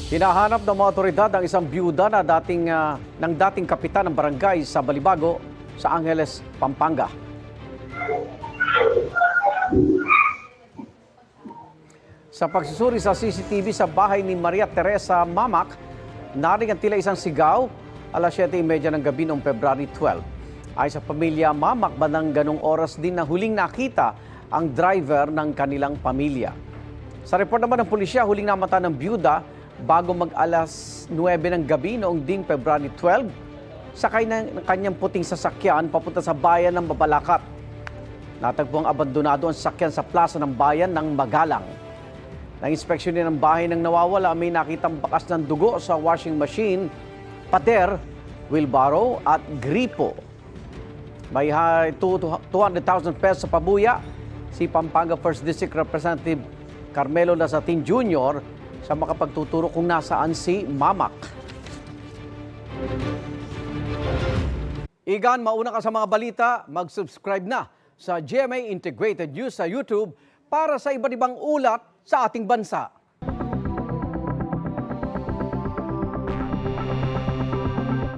Hinahanap ng mga otoridad ang isang byuda na ng dating kapitan ng barangay sa Balibago sa Angeles, Pampanga. Sa pagsusuri sa CCTV sa bahay ni Maria Teresa Mamak, narinig ang tila isang sigaw alas 7:30 ng gabi noong February 12. Ay sa pamilya Mamak, bandang ganong oras din na huling nakita ang driver ng kanilang pamilya. Sa report naman ng pulisya, huling namata ng byuda bago mag-alas 9 ng gabi noong ding February 12, sakay ng kanyang puting sasakyan papunta sa bayan ng Babalacat. Natagpuang abandonado ang sasakyan sa plaza ng bayan ng Magalang. Nang inspeksyonin ang bahay ng nawawala, may nakitang bakas ng dugo sa washing machine, pader, wheelbarrow at gripo. May 200,000 pesos sa pabuya si Pampanga 1st District Representative Carmelo Lazatin Jr. sa makapagtuturo kung nasaan si Mamak. Igan, mauna ka sa mga balita, mag-subscribe na sa GMA Integrated News sa YouTube para sa iba't ibang ulat sa ating bansa.